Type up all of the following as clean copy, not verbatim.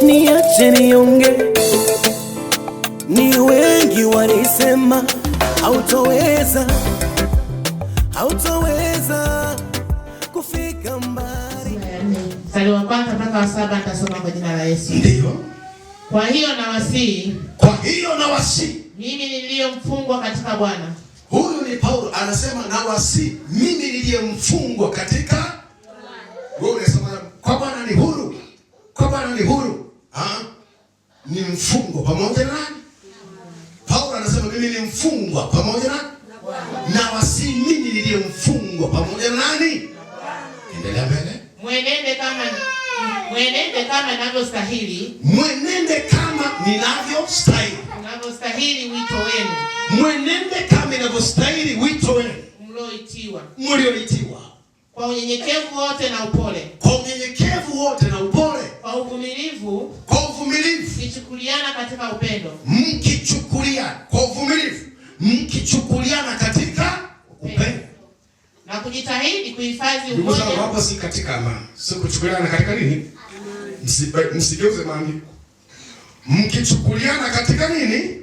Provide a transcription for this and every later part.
niache nionge. Ni wengi walisema hautoweza kufika mbali. Mstari wa kwanza mpaka wa 7 nitasoma kwa jina la Yesu. Ndio. Kwa hiyo nawasihi mimi niliyemfungwa katika Bwana. Huyu ni Paulo anasema nawasihi mimi niliyemfungwa katika Bwana. Wewe unasema kwa Bwana ni huru. Kwa Bwana ni huru. Ni mfungwa pamoja na nani? Paulo anasema mimi ni mfungwa pamoja na Bwana. Nawasihi mimi niliyemfungwa pamoja na nani? Endelea mbele. Mwenende kama ninavyostahili. Mwenende kama ninavyostahili. Ninavyostahili wito wenu. Mwenende kama ninavyostahili wito wenu. Mlioitiwa. Kwa unyenyekevu wote na upole. Kwa unyenyekevu wote na upole. Kwa uvumilivu. Kwa uvumilivu. Mkichukuliana katika upendo. Mkichukuliana kwa uvumilivu. Mkichukuliana katika upendo. Na kujitahidi kuhifadhi umoja. Ndugu hapa si katika amani. Sio kuchukuliana katika nini? Msigeuze maandiko. Mkichukuliana katika nini?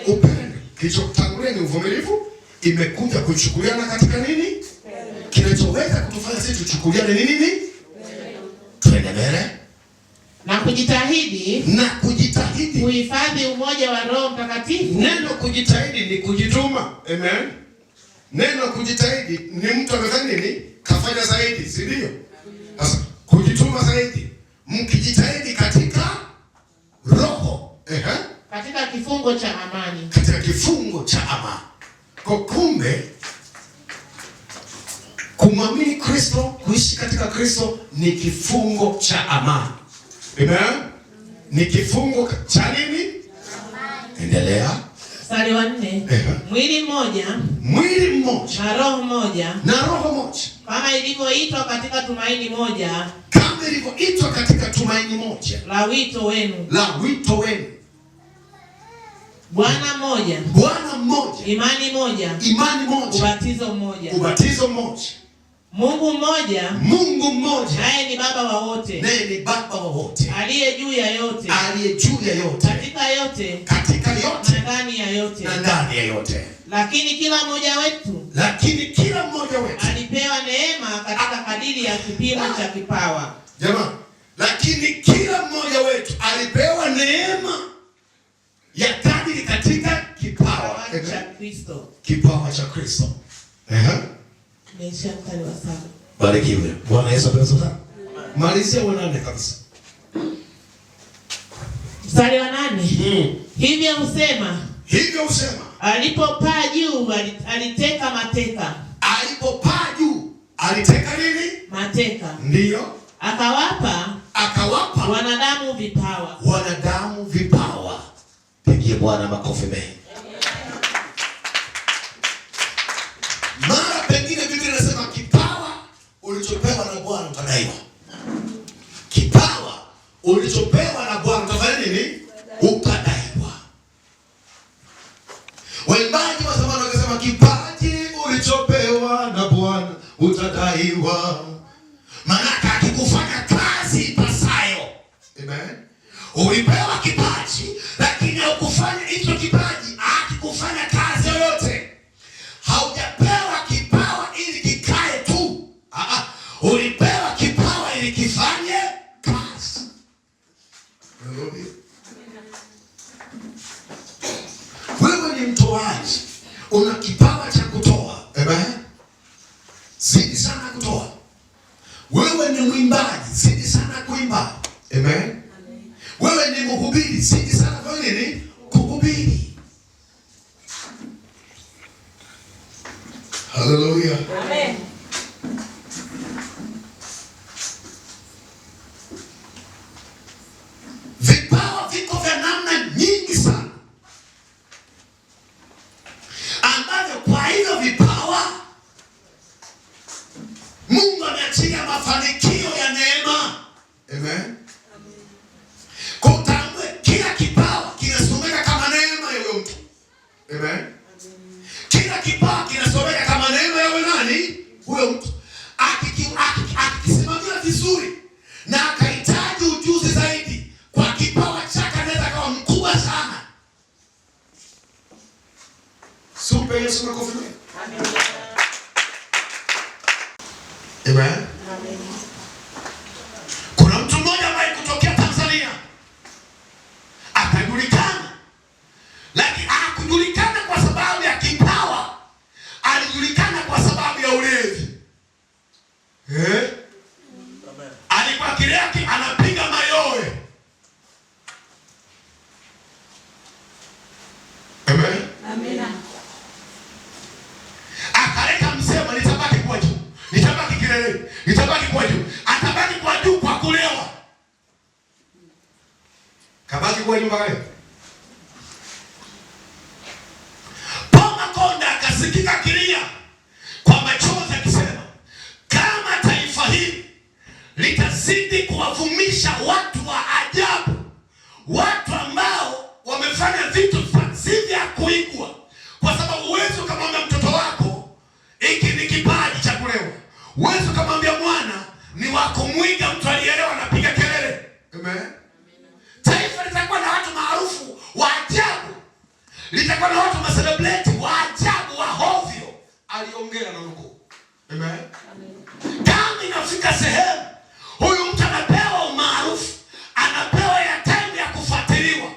Upendo. Kilichotangulia ni uvumilivu, imekuja kuchukuliana katika nini? Kinachoweza kutufanya sisi tuchukuliane ni nini? Twende mbele. Na kujitahidi kuhifadhi umoja wa Roho Mtakatifu. Neno kujitahidi ni kujituma. Amen. Neno kujitahidi ni mtu amefanya nini? Kafanya zaidi, si ndio? Sasa kujituma zaidi. Mkijitahidi katika roho, katika kifungo cha amani. Katika kifungo cha amani. Kwa kumbe kumwamini Kristo, kuishi katika Kristo ni kifungo cha amani. Amen. Ni kifungo cha nini? Amani. Endelea. Mstari wa 4. Mwili mmoja na roho moja, kama ilivyoitwa katika tumaini moja, la wito wenu. Bwana mmoja, imani moja, ubatizo mmoja. Mungu mmoja, naye ni Baba wa wote, aliye juu ya yote, katika yote, na ndani ya yote. Lakini kila mmoja wetu alipewa neema katika kadiri ya kipimo cha kipawa. Jamaa, lakini kila mmoja wetu alipewa neema ya kadiri katika kipawa cha Kristo. Kipawa cha Kristo. Mstari wa 7. Barikiwe. Bwana Yesu asifiwe sana. Malizia wa 8 kabisa. Mstari wa 8. Hivyo husema. Alipopaa juu aliteka mateka. Alipopaa juu aliteka nini? Mateka. Ndio. Akawapa wanadamu vipawa. Pigie Bwana makofi mengi. Mara pengine Biblia inasema kipawa ulichopewa na Bwana utadaiwa. Kipawa ulichopewa na Bwana utafanya nini? Utadaiwa. Waimbaji wa zamani wakasema kipaji ulichopewa na Bwana utadaiwa. Maana akikufanya kazi ipasayo. Amen. Ulipewa kipaji lakini hukufanya hicho kipaji, akikufanya kazi yoyote. Haujapewa kipawa ili kikae tu. Ulipewa kipawa ili kifanye kazi. Wewe ni mtoaji, una kipawa cha kutoa. Amen. Zidi sana kutoa. Wewe ni mwimbaji, zidi sana kuimba. Amen. Wewe ni mhubiri, zidi sana kwa nini? Kuhubiri. Hallelujah. Amen. Vipawa viko vya namna nyingi sana, ambavyo kwa hivyo vipawa Mungu ameachilia mafanikio ya neema. Amen. Kutambue kila kipawa kinasomeka kama neema ya huyo mtu. Amen. Kila kipawa kinasomeka kama neema ya nani? Huyo mtu. Akikisimamia vizuri na akahitaji ujuzi zaidi kwa akili yake anapiga mayowe. Amen. Amina. Akaleta msemo, nitabaki kwa juu, nitabaki kileleni, nitabaki kwa juu. Atabaki kwa juu kwa kulewa. Kabaki kwa nyumba yake. Paul Makonda akasikika kilia kwa machozi akisema, kama taifa hili litazidi kuwavumisha watu wa ajabu, watu ambao wamefanya vitu si vya kuigwa, kwa sababu huwezi ukamwambia mtoto wako hiki ni kipaji cha kulewa. Huwezi ukamwambia mwana ni wako mwiga, mtu alielewa anapiga kelele. Amen. Taifa litakuwa na watu maarufu wa ajabu, litakuwa na watu macelebrity wa ajabu, wa hovyo. Aliongea na nukuu. Amen. Kama inafika sehemu huyu mtu anapewa umaarufu, anapewa ya time ya kufuatiliwa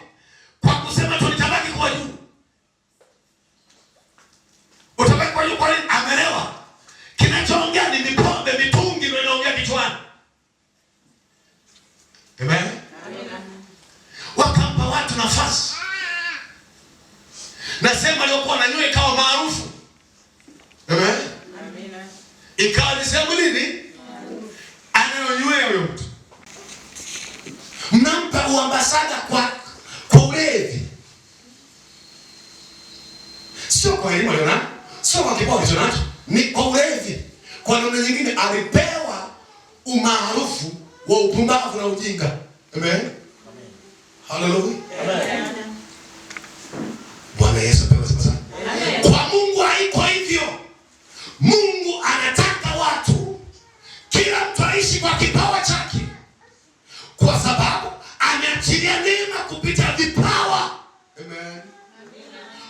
kwa kusema tu nitabaki kwa juu. Utabaki kwa juu kwa nini? Amelewa. Kinachoongea ni mipombe, mitungi ndio inaongea kichwani. Amen. Wakampa watu nafasi. Nasema aliyokuwa na nywele ikawa maarufu. Amen. Amina. Ikawa ni sehemu nini? Anayonywea huyo mtu. Mnampa uambasada kwa ulevi. Sio kwa elimu aliyonayo, sio kwa kipawa alichonacho, ni kwa ulevi. Kwa namna nyingine alipewa umaarufu wa upumbavu na ujinga. Amen. Hallelujah. Amen. Bwana Yesu apewe sifa sana. Kwa Mungu haiko hivyo. Mungu anataka watu, kila mtu aishi kwa kipawa chake, kwa sababu ameachilia neema kupita vipawa. Amen.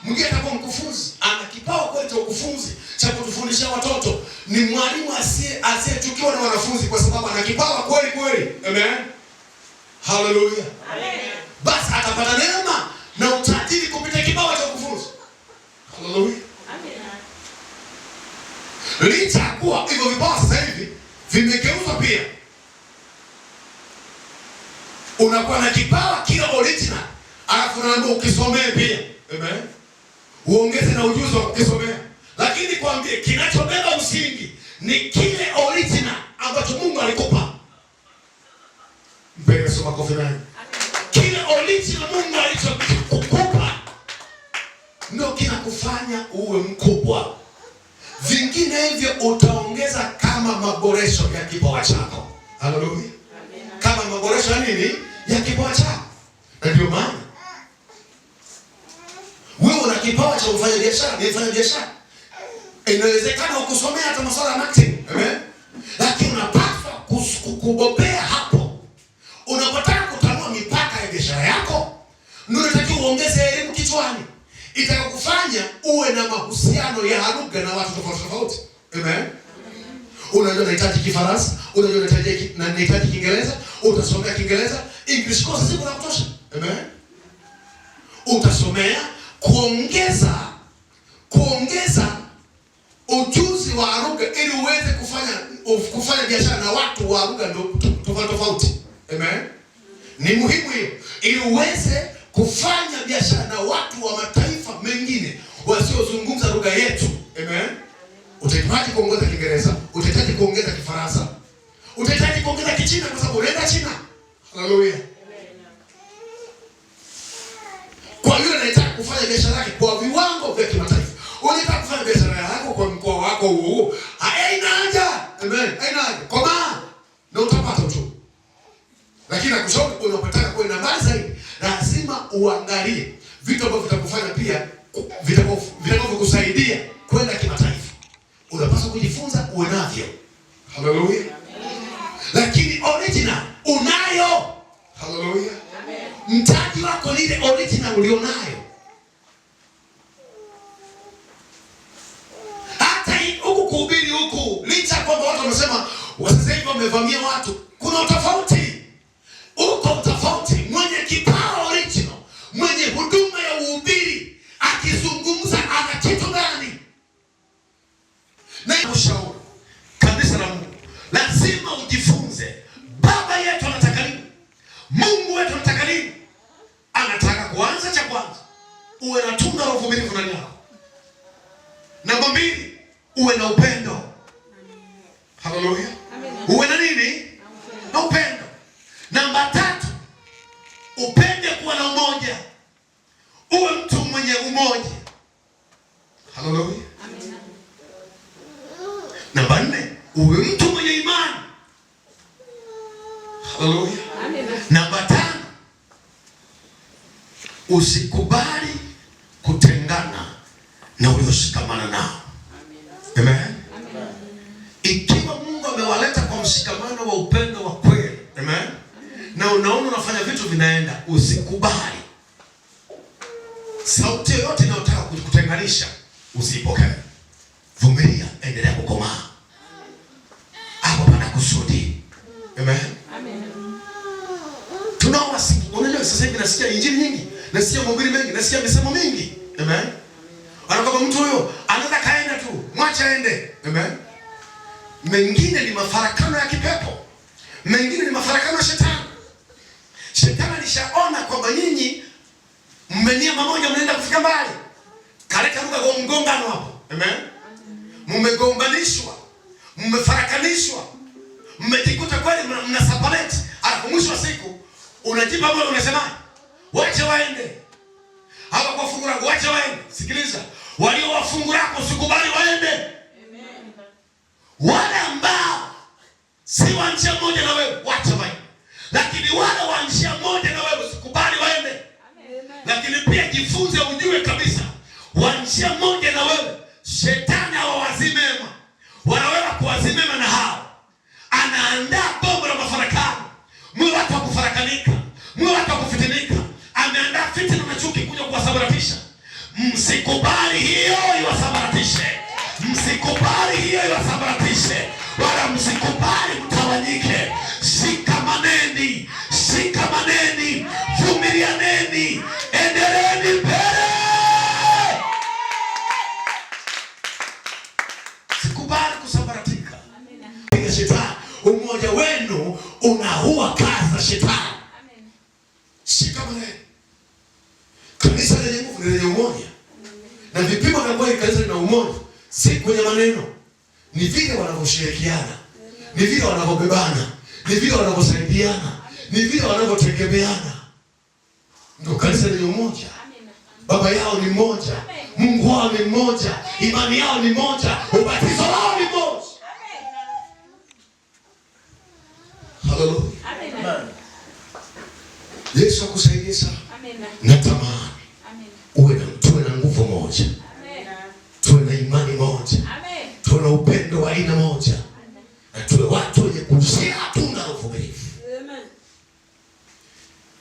Mwingine atakuwa mkufunzi, ana kipawa kweli cha ukufunzi, cha kutufundisha watoto. Ni mwalimu asiyechukiwa na wanafunzi kwa sababu ana kipawa kweli kweli. Amen. Hallelujah. Amen. Basi atapata neema na utajiri kupita kipawa cha kufunza. Hallelujah. Amen. Licha kuwa hivyo vipawa sasa hivi vimegeuzwa pia. Unakuwa na kipawa kile original, alafu unaambiwa ukisomee pia. Amen. Uongeze na ujuzi wa kukisomea. Lakini kwambie kinachobeba msingi ni kile original ambacho Mungu alikupa. Mbele soma kofi nani. Kile original Mungu alichokupa ndio kinakufanya uwe mkubwa. Vingine hivyo utaongeza kama maboresho ya kipawa chako. Haleluya. Kama maboresho ya nini? Ya kipawa chako. Na ndio maana wewe una kipawa cha kufanya biashara, ni mfanya biashara. Inawezekana ukusomea hata masuala ya marketing. Amen. Lakini unapaswa kubobea hapo. Unapotaka kutanua mipaka ya biashara yako, ndio unatakiwa uongeze elimu kichwani. Itakufanya uwe na mahusiano ya lugha na watu tofauti tofauti. Amen. Unajua unahitaji Kifaransa, unajua unahitaji Kiingereza, utasomea Kiingereza, English course zipo za kutosha. Amen. Utasomea kuongeza ujuzi wa lugha ili uweze kufanya biashara na watu wa lugha tofauti tofauti. Amen. Ni muhimu hiyo ili uweze kufanya biashara na watu wa mataifa mengine wasiozungumza lugha yetu. Amen. Utahitaji kuongeza Kiingereza, utahitaji kuongeza Kifaransa, utahitaji kuongeza Kichina kwa sababu unaenda China. Haleluya. Kwa hiyo unataka kufanya biashara yako kwa viwango vya kimataifa. Unataka kufanya biashara yako kwa mkoa wako huu. Haina haja. Amen. Haina haja. Kwa maana na utapata uchumi. Lakini nakushauri unapotaka kwenda mbali zaidi, lazima uangalie vitu ambavyo vitakufanya pia vitakavyokusaidia kwenda kimataifa. Unapaswa kujifunza uwe navyo. Haleluya. Lakini original unayo. Haleluya. Mtaji wako ni ile original ulionayo. Hata huku kuhubiri huku, licha kwamba watu wanasema sasa hivi wamevamia watu, kuna utofauti. Uko utofauti. Mwenye kipawa original, mwenye huduma ya uhubiri, akizungumza ana kitu gani? Na ushauri kanisa la Mungu, lazima ujifunze. Baba Haleluya. Namba 5, usikubali kutengana na ulioshikamana nao. Amen. Ikiwa Mungu amewaleta kwa mshikamano wa upendo wa kweli, amen, na unaona unafanya vitu vinaenda, usikubali. Sauti yoyote inayotaka kukutenganisha usipokee. Vumilia, endelea kukomaa. Hapo pana kusudi. Amen. Unajua sasa hivi nasikia injili nyingi, nasikia mahubiri mengi, nasikia misemo mingi. Amen. Anakwamba mtu huyo anaweza kaenda tu, mwacha aende. Amen. Mengine ni mafarakano ya kipepo. Mengine ni mafarakano ya shetani. Shetani alishaona kwamba nyinyi mmenia mamoja, mnaenda kufika mbali. Kaleta lugha kwa mgongano hapo. Amen. Mmegombanishwa, mmefarakanishwa, mmejikuta kweli mna separate. Alafu mwisho wa siku unajipa moyo, unasema wacha waende. Hapa kwa fungu lako wacha waende. Sikiliza, walio wa fungu lako usikubali waende. Amen. Wale ambao si wa njia moja na wewe wacha waende. Lakini wale wa njia moja na wewe usikubali waende. Amen. Lakini pia jifunze, ujue kabisa wa njia moja na wewe shetani hawawazimema. Wanaweza kuwazimema na hao. Anaandaa bomu la mafarakano. Mwe watu wa kufarakanika, mwe watu wa kufitinika. Ameandaa fitina na chuki kuja kuwasabaratisha. Msikubali hiyo iwasabaratishe. Msikubali hiyo iwasabaratishe. Wala msikubali mtawanyike. Shikamaneni, shikamaneni, vumilianeni, endeleeni mbele. Sikubali kusabaratika. Amen. Shetani, umoja wenu unaua kazi za shetani. Amen. Shikamaneni. Kanisa lenye nguvu ni lenye umoja. Na vipimo vya kweli kanisa lina umoja, si kwenye maneno. Ni vile wanavyoshirikiana, ni vile wanavyobebana, ni vile wanavyosaidiana, ni vile wanavyotegemeana. Ndio kanisa lenye umoja. Baba yao ni mmoja, Mungu wao ni mmoja, imani yao ni moja, ubatizo wao ni moja. Haleluya. Amen. Yesu akusaidie sana. Amen. Natamani tuwe na nguvu moja. Amen. Tuwe na imani moja. Amen. Tuwe na upendo wa aina moja. Amen. Na tuwe watu wenye kuzia tunda la uvumilivu. Amen.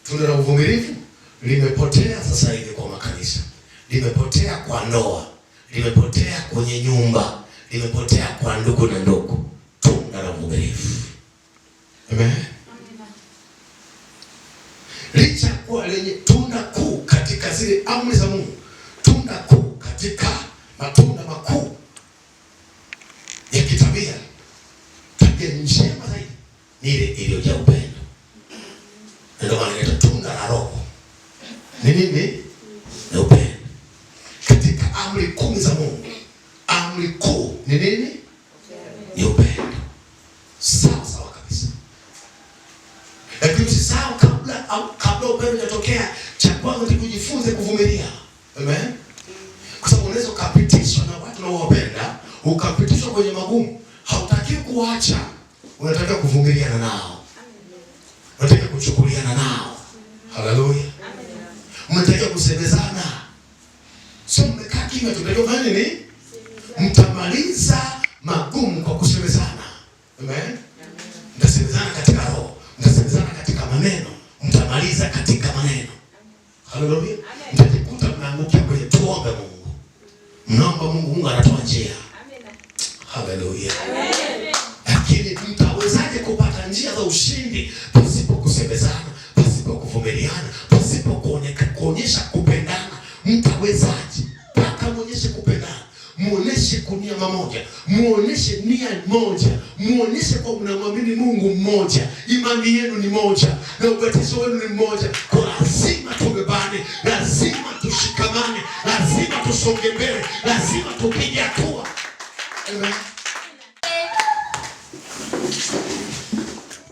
Tunda la uvumilivu limepotea sasa hivi kwa makanisa. Limepotea kwa ndoa. Limepotea kwenye nyumba. Limepotea kwa ndugu na ndugu. Tunda la uvumilivu. Amen. Licha kuwa lenye tunda kuu katika zile amri za Mungu, tunda kuu katika matunda makuu ya kitabia, tabia njema zaidi ni ile iliyojaa upendo. Ndio maana inaitwa tunda la Roho. Ni nini? Ni upendo. Katika amri 10 za Mungu, amri kuu ni nini? Ni upendo. Sawa sawa kabisa. Lakini usisahau kabla upendo hujatokea, cha kwanza ni kujifunze kuvumilia. Amen. Kwa sababu unaweza ukapitishwa na watu unaowapenda, ukapitishwa kwenye magumu, hautaki kuacha, unataka kuvumiliana nao. Unataka kuchukuliana nao. Haleluya. Unataka kusemezana. Sio mmekaa kimya tu, fanya nini? Mtamaliza magumu kwa kusemezana. Amen. Mtasemezana katika roho, mtasemezana katika maneno, mtamaliza katika maneno. Haleluya. Mtajikuta mnaangukia kwenye tuombe Mungu. Mnaomba Mungu, Mungu anatoa njia. Amen. Haleluya. Amen. Lakini mtawezaje kupata njia za ushindi pasipo kusemezana, pasipo kuvumiliana, pasipo kuonyesha kupendana? Mtawezaje? Mpaka muonyeshe kupendana. Muoneshe kunia mamoja, muoneshe nia moja, muoneshe kwa mnamwamini Mungu mmoja, imani yenu ni moja, na ubatizo wenu ni mmoja. Kwa lazima tubebane, lazima tushikamane, lazima tusonge mbele, lazima